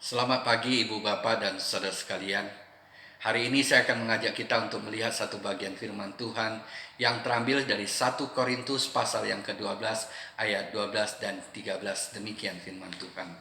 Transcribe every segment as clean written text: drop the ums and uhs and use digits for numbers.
Selamat pagi Ibu Bapak dan saudara sekalian. Hari ini saya akan mengajak kita untuk melihat satu bagian firman Tuhan yang terambil dari 1 Korintus pasal yang ke-12 ayat 12 dan 13. Demikian firman Tuhan.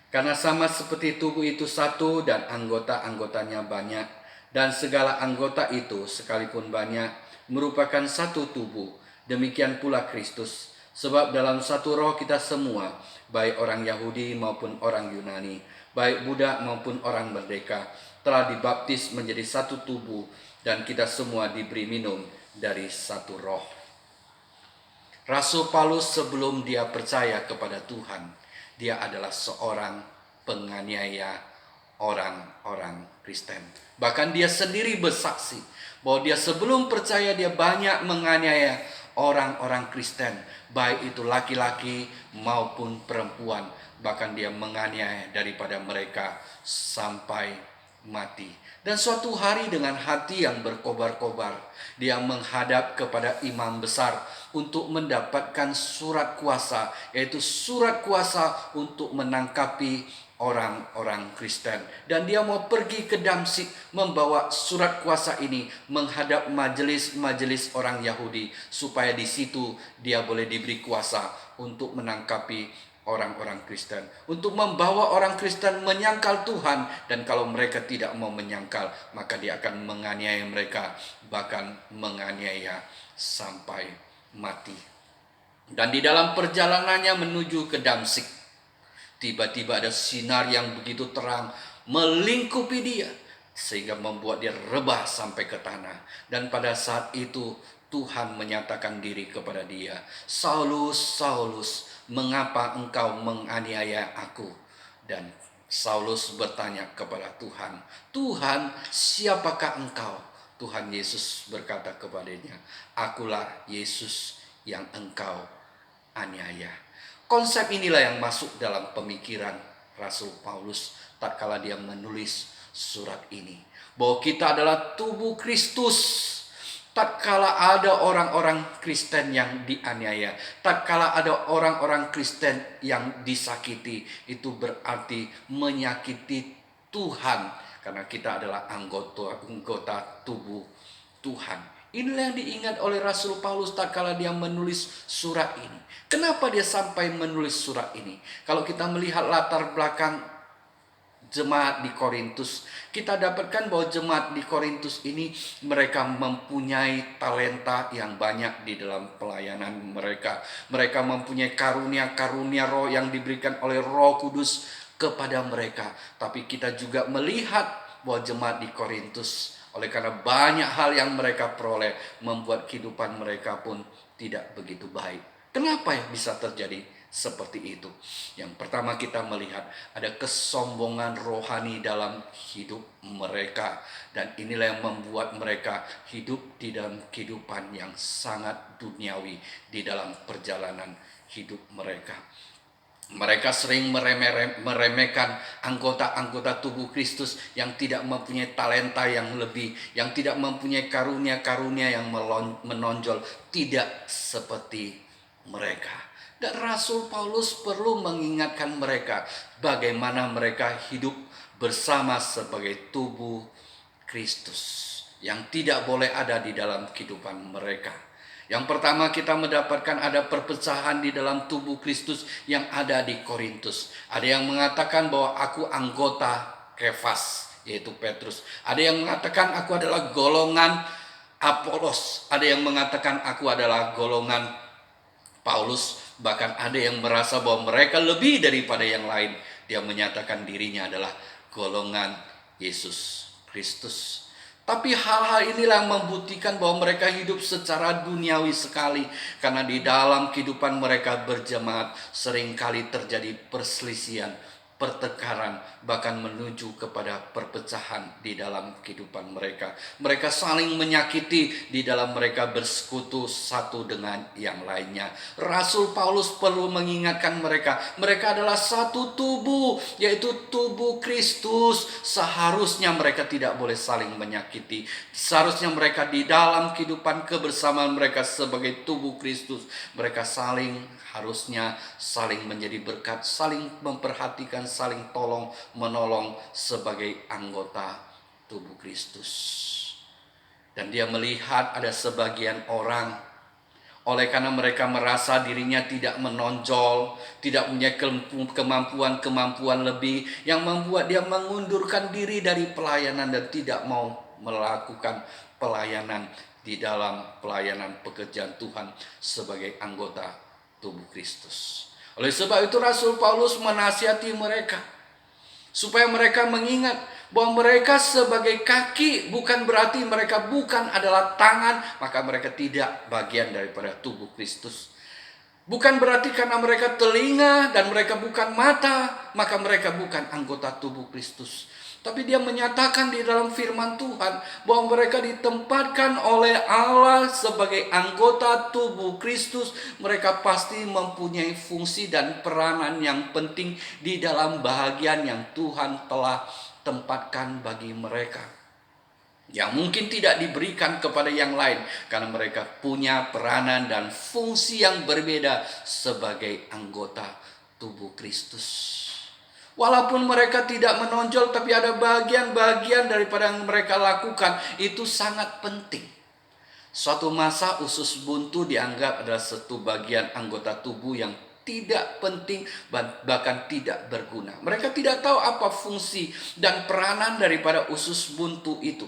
Karena sama seperti tubuh itu satu dan anggota-anggotanya banyak, dan segala anggota itu sekalipun banyak merupakan satu tubuh, demikian pula Kristus. Sebab dalam satu roh kita semua, baik orang Yahudi maupun orang Yunani, baik budak maupun orang merdeka, telah dibaptis menjadi satu tubuh, dan kita semua diberi minum dari satu roh. Rasul Paulus sebelum dia percaya kepada Tuhan, dia adalah seorang penganiaya orang-orang Kristen. Bahkan dia sendiri bersaksi bahwa dia sebelum percaya dia banyak menganiaya orang-orang Kristen, baik itu laki-laki maupun perempuan. Bahkan dia menganiaya daripada mereka sampai mati. Dan suatu hari dengan hati yang berkobar-kobar, dia menghadap kepada imam besar untuk mendapatkan surat kuasa, yaitu surat kuasa untuk menangkapi orang-orang Kristen. Dan dia mau pergi ke Damsyik membawa surat kuasa ini menghadap majelis-majelis orang Yahudi, supaya di situ dia boleh diberi kuasa untuk menangkapi orang-orang Kristen, untuk membawa orang Kristen menyangkal Tuhan. Dan kalau mereka tidak mau menyangkal, maka dia akan menganiaya mereka, bahkan menganiaya sampai mati. Dan di dalam perjalanannya menuju ke Damsyik, tiba-tiba ada sinar yang begitu terang melingkupi dia, sehingga membuat dia rebah sampai ke tanah. Dan pada saat itu Tuhan menyatakan diri kepada dia, "Saulus, Saulus, mengapa engkau menganiaya aku?" Dan Saulus bertanya kepada Tuhan, "Tuhan, siapakah engkau?" Tuhan Yesus berkata kepadanya, "Akulah Yesus yang engkau aniaya." Konsep inilah yang masuk dalam pemikiran Rasul Paulus tatkala dia menulis surat ini, bahwa kita adalah tubuh Kristus. Tatkala ada orang-orang Kristen yang dianiaya, tatkala ada orang-orang Kristen yang disakiti, itu berarti menyakiti Tuhan, karena kita adalah anggota tubuh Tuhan. Inilah yang diingat oleh Rasul Paulus tatkala dia menulis surat ini. Kenapa dia sampai menulis surat ini? Kalau kita melihat latar belakang jemaat di Korintus, kita dapatkan bahwa jemaat di Korintus ini mereka mempunyai talenta yang banyak di dalam pelayanan mereka. Mereka mempunyai karunia-karunia roh yang diberikan oleh Roh Kudus kepada mereka. Tapi kita juga melihat bahwa jemaat di Korintus, oleh karena banyak hal yang mereka peroleh, membuat kehidupan mereka pun tidak begitu baik. Kenapa ya bisa terjadi seperti itu? Yang pertama, kita melihat ada kesombongan rohani dalam hidup mereka, dan inilah yang membuat mereka hidup di dalam kehidupan yang sangat duniawi di dalam perjalanan hidup mereka. Mereka sering meremehkan anggota-anggota tubuh Kristus yang tidak mempunyai talenta yang lebih, yang tidak mempunyai karunia-karunia yang menonjol, tidak seperti mereka. Dan Rasul Paulus perlu mengingatkan mereka bagaimana mereka hidup bersama sebagai tubuh Kristus yang tidak boleh ada di dalam kehidupan mereka. Yang pertama, kita mendapatkan ada perpecahan di dalam tubuh Kristus yang ada di Korintus. Ada yang mengatakan bahwa aku anggota Kefas, yaitu Petrus. Ada yang mengatakan aku adalah golongan Apolos. Ada yang mengatakan aku adalah golongan Paulus. Bahkan ada yang merasa bahwa mereka lebih daripada yang lain. Dia menyatakan dirinya adalah golongan Yesus Kristus. Tapi hal-hal inilah yang membuktikan bahwa mereka hidup secara duniawi sekali. Karena di dalam kehidupan mereka berjemaat seringkali terjadi perselisihan, pertengkaran, bahkan menuju kepada perpecahan di dalam kehidupan mereka. Mereka saling menyakiti di dalam mereka bersekutu satu dengan yang lainnya. Rasul Paulus perlu mengingatkan mereka, mereka adalah satu tubuh, yaitu tubuh Kristus. Seharusnya mereka tidak boleh saling menyakiti. Seharusnya mereka di dalam kehidupan kebersamaan mereka sebagai tubuh Kristus, mereka harusnya saling menjadi berkat, saling memperhatikan, saling tolong menolong sebagai anggota tubuh Kristus. Dan dia melihat ada sebagian orang, oleh karena mereka merasa dirinya tidak menonjol, tidak punya kemampuan lebih, yang membuat dia mengundurkan diri dari pelayanan dan tidak mau melakukan pelayanan di dalam pelayanan pekerjaan Tuhan sebagai anggota tubuh Kristus. Oleh sebab itu Rasul Paulus menasihati mereka supaya mereka mengingat bahwa mereka sebagai kaki bukan berarti mereka bukan adalah tangan, maka mereka tidak bagian daripada tubuh Kristus. Bukan berarti karena mereka telinga dan mereka bukan mata, maka mereka bukan anggota tubuh Kristus. Tapi dia menyatakan di dalam firman Tuhan bahwa mereka ditempatkan oleh Allah sebagai anggota tubuh Kristus. Mereka pasti mempunyai fungsi dan peranan yang penting di dalam bahagian yang Tuhan telah tempatkan bagi mereka, yang mungkin tidak diberikan kepada yang lain, karena mereka punya peranan dan fungsi yang berbeda sebagai anggota tubuh Kristus. Walaupun mereka tidak menonjol, tapi ada bagian-bagian daripada yang mereka lakukan itu sangat penting. Suatu masa usus buntu dianggap adalah satu bagian anggota tubuh yang tidak penting, bahkan tidak berguna. Mereka tidak tahu apa fungsi dan peranan daripada usus buntu itu.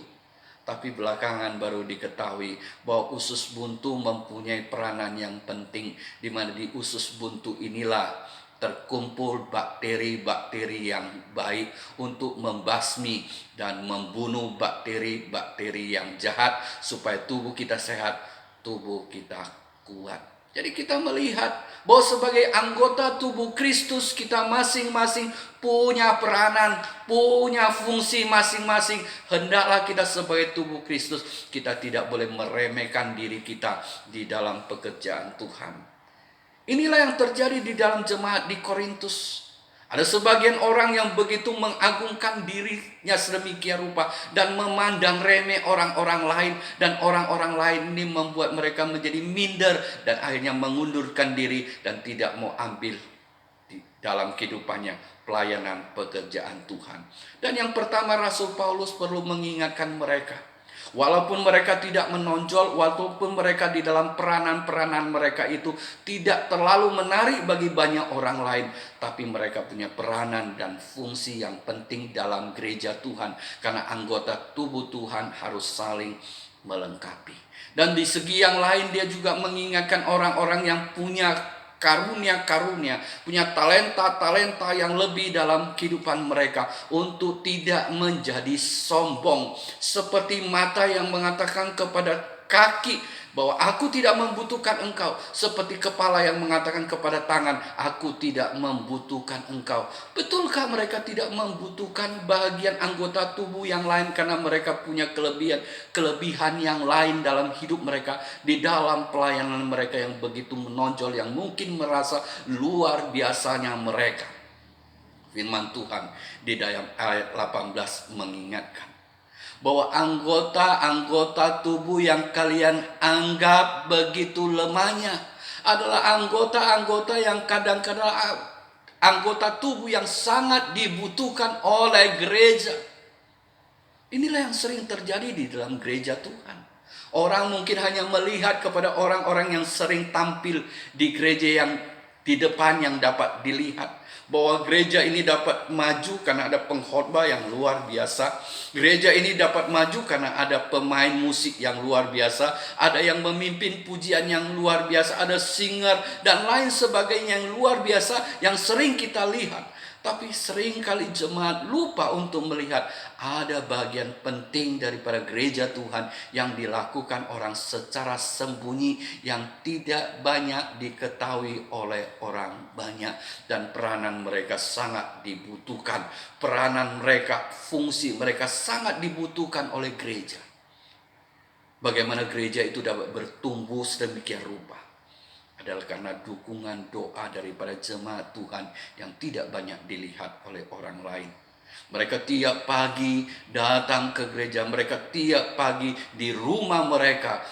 Tapi belakangan baru diketahui bahwa usus buntu mempunyai peranan yang penting, di mana di usus buntu inilah terkumpul bakteri-bakteri yang baik untuk membasmi dan membunuh bakteri-bakteri yang jahat, supaya tubuh kita sehat, tubuh kita kuat. Jadi kita melihat bahwa sebagai anggota tubuh Kristus, kita masing-masing punya peranan, punya fungsi masing-masing. Hendaklah kita sebagai tubuh Kristus, kita tidak boleh meremehkan diri kita di dalam pekerjaan Tuhan. Inilah yang terjadi di dalam jemaat di Korintus. Ada sebagian orang yang begitu mengagungkan dirinya sedemikian rupa dan memandang remeh orang-orang lain, dan orang-orang lain ini membuat mereka menjadi minder dan akhirnya mengundurkan diri dan tidak mau ambil di dalam kehidupannya pelayanan pekerjaan Tuhan. Dan yang pertama Rasul Paulus perlu mengingatkan mereka, walaupun mereka tidak menonjol, walaupun mereka di dalam peranan-peranan mereka itu tidak terlalu menarik bagi banyak orang lain, tapi mereka punya peranan dan fungsi yang penting dalam gereja Tuhan, karena anggota tubuh Tuhan harus saling melengkapi. Dan di segi yang lain dia juga mengingatkan orang-orang yang punya karunia-karunia, punya talenta-talenta yang lebih dalam kehidupan mereka, untuk tidak menjadi sombong, seperti mata yang mengatakan kepada kaki bahwa aku tidak membutuhkan engkau, seperti kepala yang mengatakan kepada tangan, aku tidak membutuhkan engkau. Betulkah mereka tidak membutuhkan bagian anggota tubuh yang lain karena mereka punya kelebihan yang lain dalam hidup mereka, di dalam pelayanan mereka yang begitu menonjol, yang mungkin merasa luar biasanya mereka? Firman Tuhan di dalam ayat 18 mengingatkan bahwa anggota-anggota tubuh yang kalian anggap begitu lemahnya adalah anggota-anggota yang kadang-kadang anggota tubuh yang sangat dibutuhkan oleh gereja. Inilah yang sering terjadi di dalam gereja Tuhan. Orang mungkin hanya melihat kepada orang-orang yang sering tampil di gereja yang di depan, yang dapat dilihat bahwa gereja ini dapat maju karena ada pengkhotbah yang luar biasa. Gereja ini dapat maju karena ada pemain musik yang luar biasa, ada yang memimpin pujian yang luar biasa, ada singer dan lain sebagainya yang luar biasa yang sering kita lihat. Tapi seringkali jemaat lupa untuk melihat ada bagian penting daripada gereja Tuhan yang dilakukan orang secara sembunyi, yang tidak banyak diketahui oleh orang banyak. Dan peranan mereka sangat dibutuhkan. Peranan mereka, fungsi mereka sangat dibutuhkan oleh gereja. Bagaimana gereja itu dapat bertumbuh sedemikian rupa adalah karena dukungan doa daripada jemaat Tuhan yang tidak banyak dilihat oleh orang lain. Mereka tiap pagi datang ke gereja, mereka tiap pagi di rumah mereka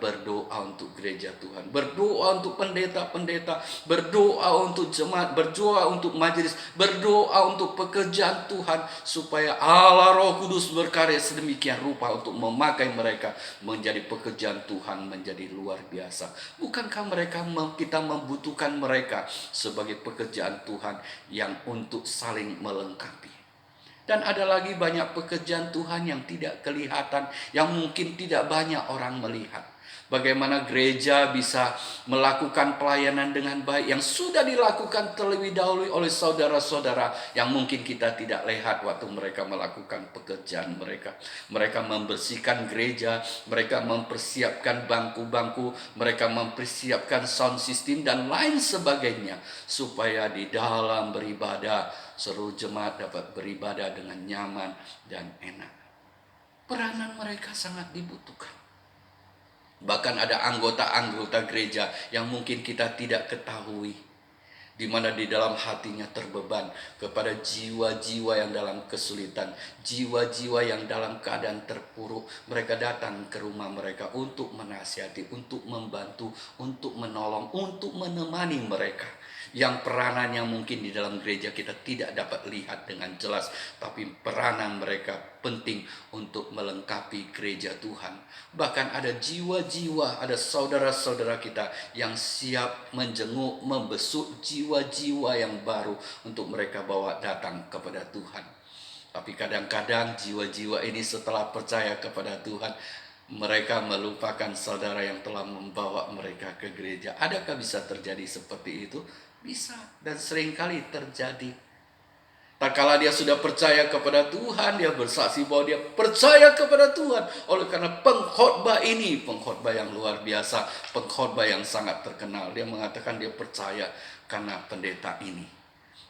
berdoa untuk gereja Tuhan, berdoa untuk pendeta-pendeta, berdoa untuk jemaat, berdoa untuk majelis, berdoa untuk pekerjaan Tuhan, supaya Allah Roh Kudus berkarya sedemikian rupa untuk memakai mereka menjadi pekerjaan Tuhan menjadi luar biasa. Bukankah kita membutuhkan mereka sebagai pekerjaan Tuhan yang untuk saling melengkapi? Dan ada lagi banyak pekerjaan Tuhan yang tidak kelihatan, yang mungkin tidak banyak orang melihat. Bagaimana gereja bisa melakukan pelayanan dengan baik yang sudah dilakukan terlebih dahulu oleh saudara-saudara yang mungkin kita tidak lihat waktu mereka melakukan pekerjaan mereka. Mereka membersihkan gereja, mereka mempersiapkan bangku-bangku, mereka mempersiapkan sound system dan lain sebagainya, supaya di dalam beribadah seluruh jemaat dapat beribadah dengan nyaman dan enak. Peranan mereka sangat dibutuhkan. Bahkan ada anggota-anggota gereja yang mungkin kita tidak ketahui, di mana di dalam hatinya terbeban kepada jiwa-jiwa yang dalam kesulitan, jiwa-jiwa yang dalam keadaan terpuruk. Mereka datang ke rumah mereka untuk menasihati, untuk membantu, untuk menolong, untuk menemani mereka. Yang peranan yang mungkin di dalam gereja kita tidak dapat lihat dengan jelas, tapi peranan mereka penting untuk melengkapi gereja Tuhan. Bahkan ada jiwa-jiwa, ada saudara-saudara kita yang siap menjenguk, membesuk jiwa-jiwa yang baru untuk mereka bawa datang kepada Tuhan. Tapi kadang-kadang jiwa-jiwa ini setelah percaya kepada Tuhan, mereka melupakan saudara yang telah membawa mereka ke gereja. Adakah bisa terjadi seperti itu? Bisa, dan seringkali terjadi. Tak kala dia sudah percaya kepada Tuhan, dia bersaksi bahwa dia percaya kepada Tuhan. Oleh karena pengkhotbah ini, pengkhotbah yang luar biasa, pengkhotbah yang sangat terkenal. Dia mengatakan dia percaya karena pendeta ini.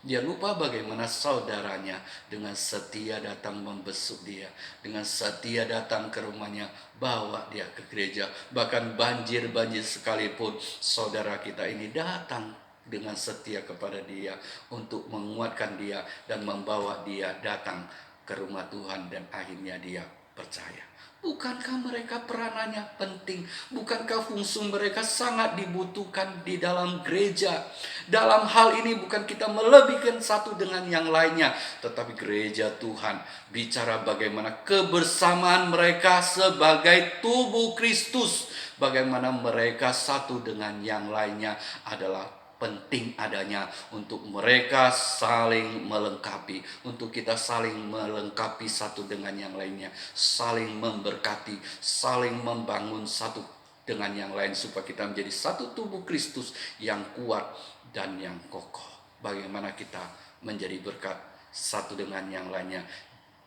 Dia lupa bagaimana saudaranya dengan setia datang membesuk dia, dengan setia datang ke rumahnya, bawa dia ke gereja. Bahkan banjir-banjir sekalipun, saudara kita ini datang dengan setia kepada dia untuk menguatkan dia dan membawa dia datang ke rumah Tuhan, dan akhirnya dia percaya. Bukankah mereka peranannya penting? Bukankah fungsi mereka sangat dibutuhkan di dalam gereja? Dalam hal ini bukan kita melebihkan satu dengan yang lainnya, tetapi gereja Tuhan bicara bagaimana kebersamaan mereka sebagai tubuh Kristus. Bagaimana mereka satu dengan yang lainnya adalah penting adanya untuk mereka saling melengkapi, untuk kita saling melengkapi satu dengan yang lainnya, saling memberkati, saling membangun satu dengan yang lain, supaya kita menjadi satu tubuh Kristus yang kuat dan yang kokoh. Bagaimana kita menjadi berkat satu dengan yang lainnya,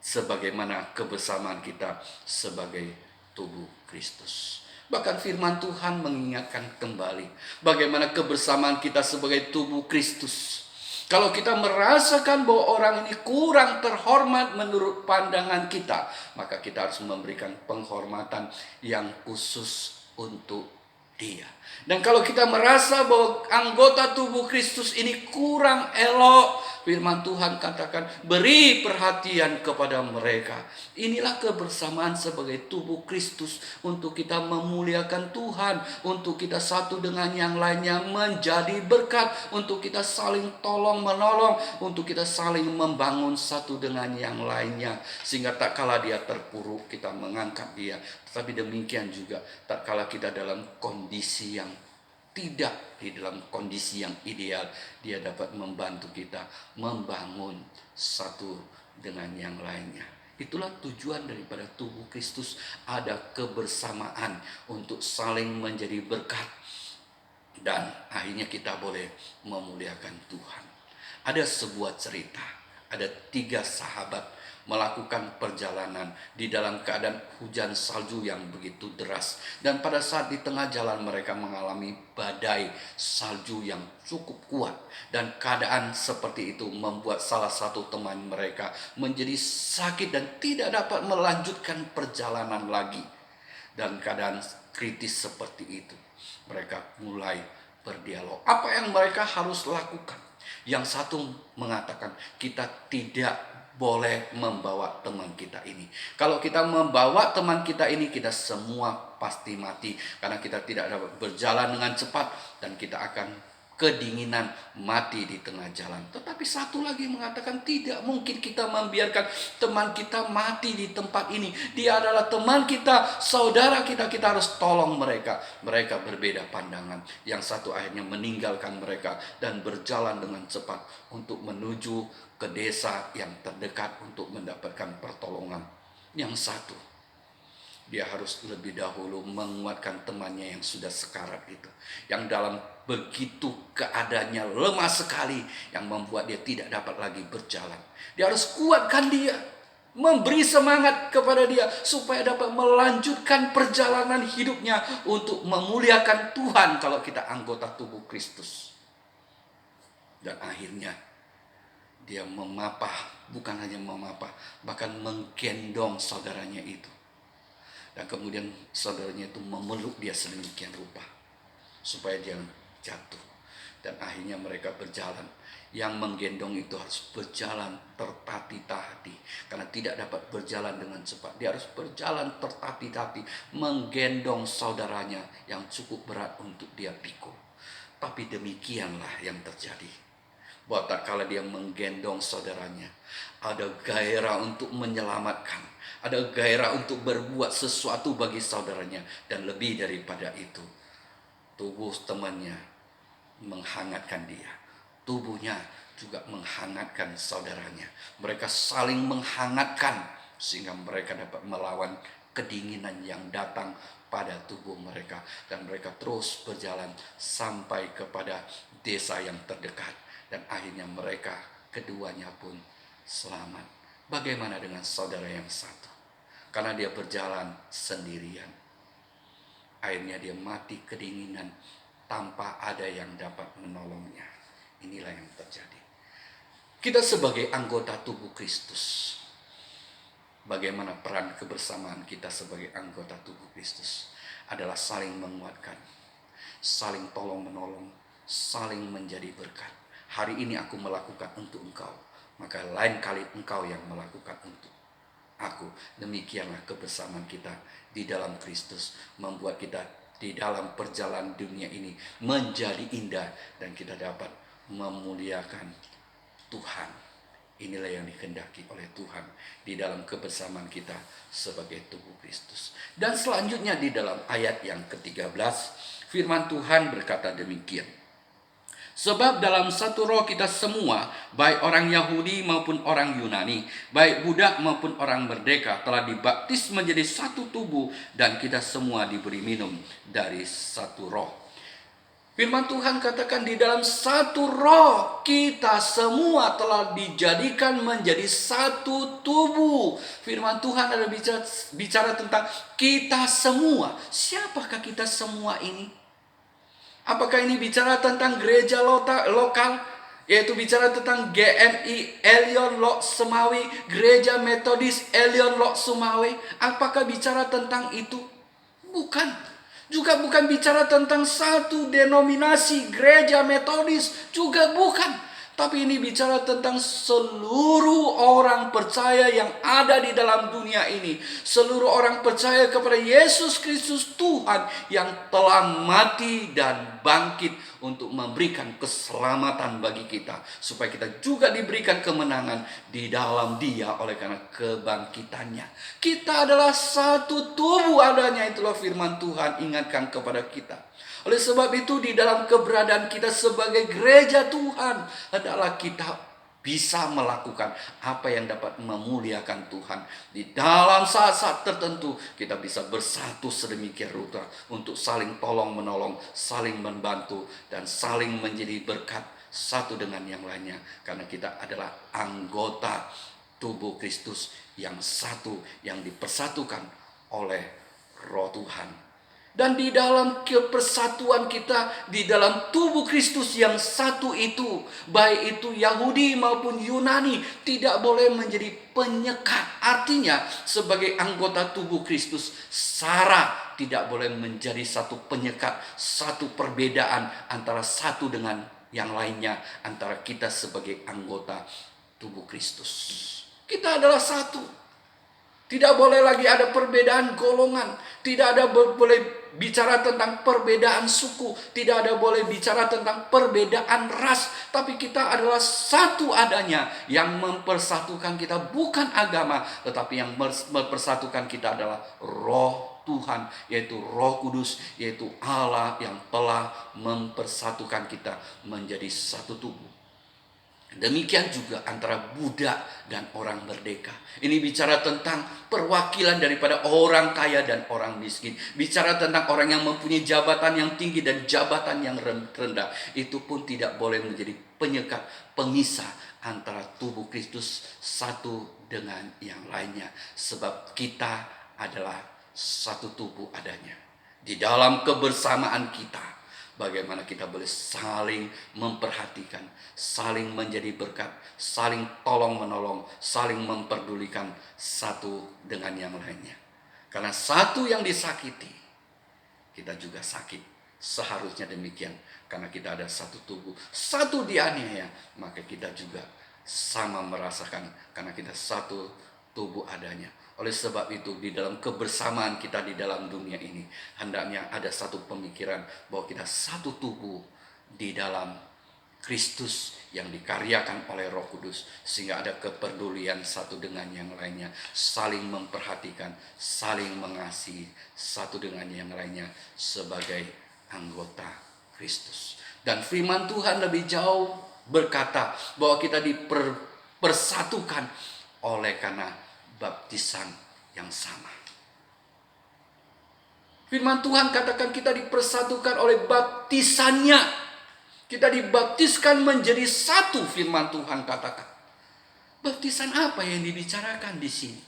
sebagaimana kebersamaan kita sebagai tubuh Kristus. Bahkan firman Tuhan mengingatkan kembali bagaimana kebersamaan kita sebagai tubuh Kristus. Kalau kita merasakan bahwa orang ini kurang terhormat menurut pandangan kita, maka kita harus memberikan penghormatan yang khusus untuk dia. Dan kalau kita merasa bahwa anggota tubuh Kristus ini kurang elok, firman Tuhan katakan, beri perhatian kepada mereka. Inilah kebersamaan sebagai tubuh Kristus, untuk kita memuliakan Tuhan, untuk kita satu dengan yang lainnya menjadi berkat, untuk kita saling tolong menolong, untuk kita saling membangun satu dengan yang lainnya, sehingga tak kala dia terpuruk kita mengangkat dia. Tapi demikian juga tak kala kita dalam kondisi yang tidak di dalam kondisi yang ideal, dia dapat membantu kita membangun satu dengan yang lainnya. Itulah tujuan daripada tubuh Kristus, ada kebersamaan untuk saling menjadi berkat, dan akhirnya kita boleh memuliakan Tuhan. Ada sebuah cerita, ada 3 sahabat melakukan perjalanan di dalam keadaan hujan salju yang begitu deras. Dan pada saat di tengah jalan mereka mengalami badai salju yang cukup kuat. Dan keadaan seperti itu membuat salah satu teman mereka menjadi sakit dan tidak dapat melanjutkan perjalanan lagi. Dan keadaan kritis seperti itu, mereka mulai berdialog. Apa yang mereka harus lakukan? Yang satu mengatakan, kita tidak boleh membawa teman kita ini. Kalau kita membawa teman kita ini, kita semua pasti mati. Karena kita tidak dapat berjalan dengan cepat dan kita akan kedinginan mati di tengah jalan. Tetapi satu lagi mengatakan, tidak mungkin kita membiarkan teman kita mati di tempat ini. Dia adalah teman kita, saudara kita, kita harus tolong mereka. Mereka berbeda pandangan. Yang satu akhirnya meninggalkan mereka dan berjalan dengan cepat untuk menuju ke desa yang terdekat untuk mendapatkan pertolongan. Yang satu, dia harus lebih dahulu menguatkan temannya yang sudah sekarat itu, yang dalam begitu keadaannya lemah sekali, yang membuat dia tidak dapat lagi berjalan. Dia harus kuatkan dia, memberi semangat kepada dia supaya dapat melanjutkan perjalanan hidupnya untuk memuliakan Tuhan kalau kita anggota tubuh Kristus. Dan akhirnya dia memapah, bukan hanya memapah, bahkan menggendong saudaranya itu. Dan kemudian saudaranya itu memeluk dia sedemikian rupa supaya dia jatuh. Dan akhirnya mereka berjalan. Yang menggendong itu harus berjalan tertatih-tatih, karena tidak dapat berjalan dengan cepat. Dia harus berjalan tertatih-tatih, menggendong saudaranya yang cukup berat untuk dia pikul. Tapi demikianlah yang terjadi. Bahwa tak kala dia menggendong saudaranya, ada gairah untuk menyelamatkan, ada gairah untuk berbuat sesuatu bagi saudaranya. Dan lebih daripada itu, tubuh temannya menghangatkan dia, tubuhnya juga menghangatkan saudaranya. Mereka saling menghangatkan sehingga mereka dapat melawan kedinginan yang datang pada tubuh mereka. Dan mereka terus berjalan sampai kepada desa yang terdekat. Dan akhirnya mereka keduanya pun selamat. Bagaimana dengan saudara yang satu? Karena dia berjalan sendirian, akhirnya dia mati kedinginan tanpa ada yang dapat menolongnya. Inilah yang terjadi. Kita sebagai anggota tubuh Kristus, bagaimana peran kebersamaan kita sebagai anggota tubuh Kristus? Adalah saling menguatkan, saling tolong menolong, saling menjadi berkat. Hari ini aku melakukan untuk engkau, maka lain kali engkau yang melakukan untuk aku. Demikianlah kebersamaan kita di dalam Kristus, membuat kita di dalam perjalanan dunia ini menjadi indah dan kita dapat memuliakan Tuhan. Inilah yang dikehendaki oleh Tuhan di dalam kebersamaan kita sebagai tubuh Kristus. Dan selanjutnya di dalam ayat yang ke-13, firman Tuhan berkata demikian. Sebab dalam satu roh kita semua, baik orang Yahudi maupun orang Yunani, baik budak maupun orang merdeka, telah dibaptis menjadi satu tubuh, dan kita semua diberi minum dari satu roh. Firman Tuhan katakan di dalam satu roh kita semua telah dijadikan menjadi satu tubuh. Firman Tuhan ada bicara tentang kita semua. Siapakah kita semua ini? Apakah ini bicara tentang gereja lokal, yaitu bicara tentang GMI Elion Lok Semawi, Gereja Metodis Elion Lok Sumawe? Apakah bicara tentang itu? Bukan. Juga bukan bicara tentang satu denominasi gereja Metodis, juga bukan. Tapi ini bicara tentang seluruh orang percaya yang ada di dalam dunia ini. Seluruh orang percaya kepada Yesus Kristus Tuhan yang telah mati dan bangkit untuk memberikan keselamatan bagi kita. Supaya kita juga diberikan kemenangan di dalam Dia oleh karena kebangkitannya. Kita adalah satu tubuh adanya, itulah firman Tuhan ingatkan kepada kita. Oleh sebab itu di dalam keberadaan kita sebagai gereja Tuhan adalah kita bisa melakukan apa yang dapat memuliakan Tuhan. Di dalam saat-saat tertentu kita bisa bersatu sedemikian rupa untuk saling tolong menolong, saling membantu dan saling menjadi berkat satu dengan yang lainnya, karena kita adalah anggota tubuh Kristus yang satu, yang dipersatukan oleh Roh Tuhan. Dan di dalam kepersatuan kita, di dalam tubuh Kristus yang satu itu, baik itu Yahudi maupun Yunani, tidak boleh menjadi penyekat. Artinya sebagai anggota tubuh Kristus, Sarah tidak boleh menjadi satu penyekat, satu perbedaan antara satu dengan yang lainnya, antara kita sebagai anggota tubuh Kristus. Kita adalah satu. Tidak boleh lagi ada perbedaan golongan. Tidak ada boleh bicara tentang perbedaan suku. Tidak ada boleh bicara tentang perbedaan ras. Tapi kita adalah satu adanya. Yang mempersatukan kita bukan agama, tetapi yang mempersatukan kita adalah Roh Tuhan, yaitu Roh Kudus, yaitu Allah yang telah mempersatukan kita menjadi satu tubuh. Demikian juga antara budak dan orang merdeka. Ini bicara tentang perwakilan daripada orang kaya dan orang miskin. Bicara tentang orang yang mempunyai jabatan yang tinggi dan jabatan yang rendah. Itu pun tidak boleh menjadi penyekat, pemisah antara tubuh Kristus satu dengan yang lainnya. Sebab kita adalah satu tubuh adanya. Di dalam kebersamaan kita, bagaimana kita boleh saling memperhatikan, saling menjadi berkat, saling tolong-menolong, saling memperdulikan satu dengan yang lainnya. Karena satu yang disakiti, kita juga sakit. Seharusnya demikian. Karena kita ada satu tubuh, satu dianiaya, maka kita juga sama merasakan, karena kita satu tubuh adanya. Oleh sebab itu, di dalam kebersamaan kita di dalam dunia ini, hendaknya ada satu pemikiran bahwa kita satu tubuh di dalam Kristus yang dikaryakan oleh Roh Kudus, sehingga ada kepedulian satu dengan yang lainnya, saling memperhatikan, saling mengasihi satu dengan yang lainnya sebagai anggota Kristus. Dan firman Tuhan lebih jauh berkata bahwa kita dipersatukan oleh karena baptisan yang sama. Firman Tuhan katakan kita dipersatukan oleh baptisannya. Kita dibaptiskan menjadi satu, firman Tuhan katakan. Baptisan apa yang dibicarakan di sini?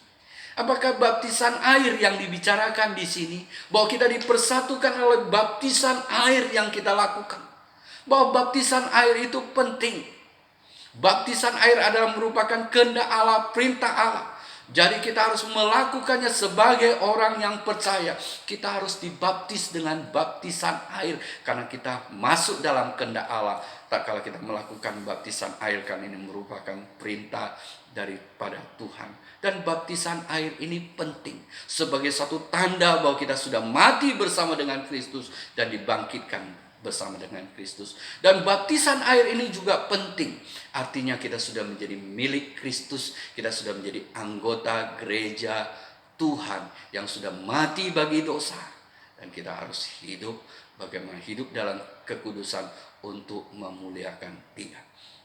Apakah baptisan air yang dibicarakan di sini? Bahwa kita dipersatukan oleh baptisan air yang kita lakukan. Bahwa baptisan air itu penting. Baptisan air adalah merupakan kehendak Allah, perintah Allah. Jadi kita harus melakukannya sebagai orang yang percaya. Kita harus dibaptis dengan baptisan air, karena kita masuk dalam kehendak Allah. Tak kala kita melakukan baptisan air, kan ini merupakan perintah daripada Tuhan. Dan baptisan air ini penting sebagai satu tanda bahwa kita sudah mati bersama dengan Kristus dan dibangkitkan bersama dengan Kristus. Dan baptisan air ini juga penting. Artinya kita sudah menjadi milik Kristus. Kita sudah menjadi anggota gereja Tuhan yang sudah mati bagi dosa. Dan kita harus hidup bagaimana hidup dalam kekudusan untuk memuliakan Dia.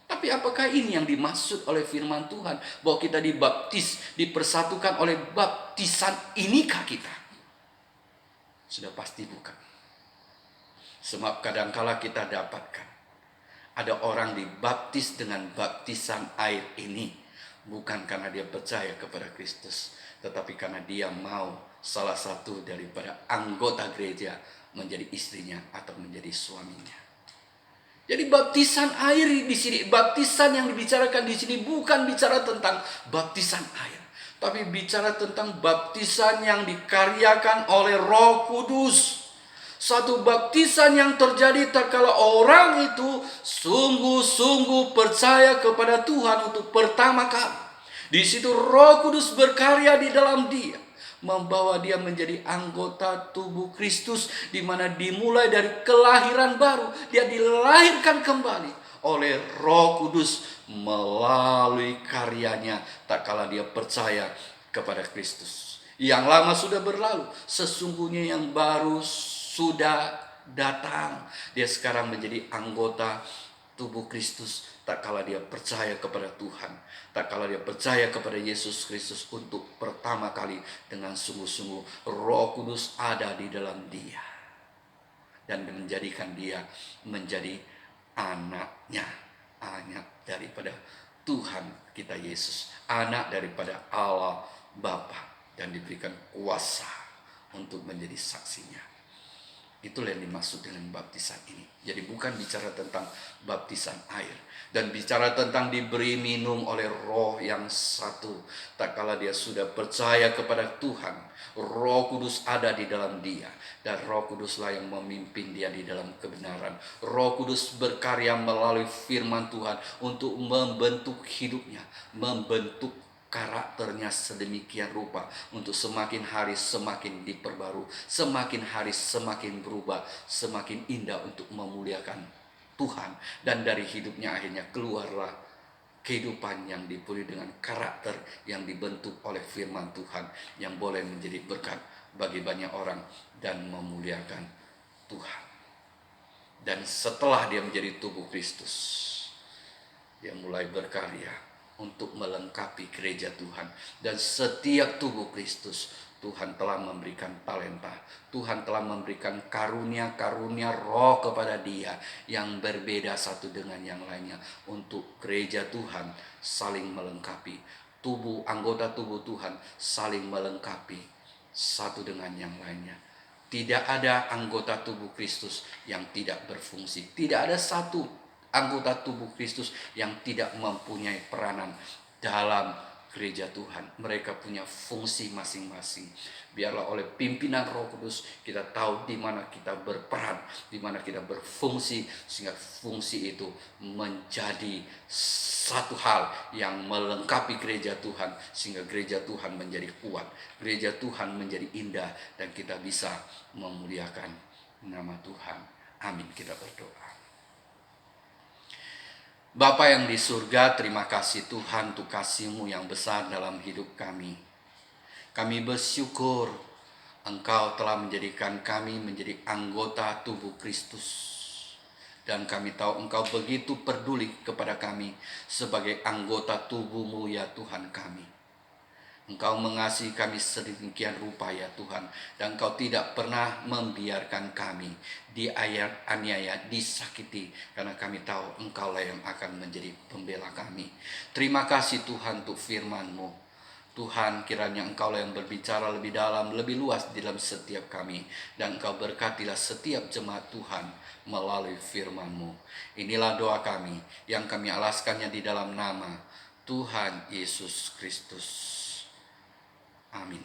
Tapi apakah ini yang dimaksud oleh firman Tuhan? Bahwa kita dibaptis, dipersatukan oleh baptisan inikah kita? Sudah pasti bukan. Sebab kadangkala kita dapatkan ada orang dibaptis dengan baptisan air ini bukan karena dia percaya kepada Kristus, tetapi karena dia mau salah satu daripada anggota gereja menjadi istrinya atau menjadi suaminya. Jadi baptisan air di sini, baptisan yang dibicarakan di sini bukan bicara tentang baptisan air, tapi bicara tentang baptisan yang dikaryakan oleh Roh Kudus. Satu baptisan yang terjadi tatkala orang itu sungguh-sungguh percaya kepada Tuhan untuk pertama kali. Di situ Roh Kudus berkarya di dalam dia, membawa dia menjadi anggota tubuh Kristus, di mana dimulai dari kelahiran baru, dia dilahirkan kembali oleh Roh Kudus melalui karyanya tatkala dia percaya kepada Kristus. Yang lama sudah berlalu, sesungguhnya yang baru sudah datang. Dia sekarang menjadi anggota tubuh Kristus tak kala dia percaya kepada Tuhan, tak kala dia percaya kepada Yesus Kristus untuk pertama kali dengan sungguh-sungguh. Roh Kudus ada di dalam dia dan menjadikan dia menjadi anaknya. anak daripada Tuhan kita Yesus, anak daripada Allah Bapa, dan diberikan kuasa untuk menjadi saksinya. Itulah yang dimaksud dengan baptisan ini. Jadi bukan bicara tentang baptisan air, dan bicara tentang diberi minum oleh Roh yang satu. Tak kala dia sudah percaya kepada Tuhan, Roh Kudus ada di dalam dia, dan Roh Kuduslah yang memimpin dia di dalam kebenaran. Roh Kudus berkarya melalui firman Tuhan untuk membentuk hidupnya, membentuk karakternya sedemikian rupa, untuk semakin hari semakin diperbarui, semakin hari semakin berubah, semakin indah untuk memuliakan Tuhan. Dan dari hidupnya akhirnya keluarlah kehidupan yang dipenuhi dengan karakter yang dibentuk oleh firman Tuhan, yang boleh menjadi berkat bagi banyak orang dan memuliakan Tuhan. Dan setelah dia menjadi tubuh Kristus, dia mulai berkarya untuk melengkapi gereja Tuhan. Dan setiap tubuh Kristus, Tuhan telah memberikan talenta, Tuhan telah memberikan karunia-karunia roh kepada dia yang berbeda satu dengan yang lainnya, untuk gereja Tuhan saling melengkapi. Anggota tubuh Tuhan saling melengkapi satu dengan yang lainnya. Tidak ada anggota tubuh Kristus yang tidak berfungsi. Tidak ada satu anggota tubuh Kristus yang tidak mempunyai peranan dalam gereja Tuhan. Mereka punya fungsi masing-masing. Biarlah oleh pimpinan Roh Kudus kita tahu di mana kita berperan, di mana kita berfungsi, sehingga fungsi itu menjadi satu hal yang melengkapi gereja Tuhan, sehingga gereja Tuhan menjadi kuat, gereja Tuhan menjadi indah, dan kita bisa memuliakan nama Tuhan. Amin. Kita berdoa. Bapa yang di surga, terima kasih Tuhan untuk kasih-Mu yang besar dalam hidup kami. Kami bersyukur Engkau telah menjadikan kami menjadi anggota tubuh Kristus. Dan kami tahu Engkau begitu peduli kepada kami sebagai anggota tubuh-Mu ya Tuhan kami. Engkau mengasihi kami sedemikian rupa ya Tuhan, dan Engkau tidak pernah membiarkan kami dianiaya, disakiti, karena kami tahu Engkaulah yang akan menjadi pembela kami. Terima kasih Tuhan untuk firman-Mu. Tuhan, kiranya Engkaulah yang berbicara lebih dalam, lebih luas di dalam setiap kami, dan Engkau berkatilah setiap jemaat Tuhan melalui firman-Mu. Inilah doa kami yang kami alaskannya di dalam nama Tuhan Yesus Kristus. Amin.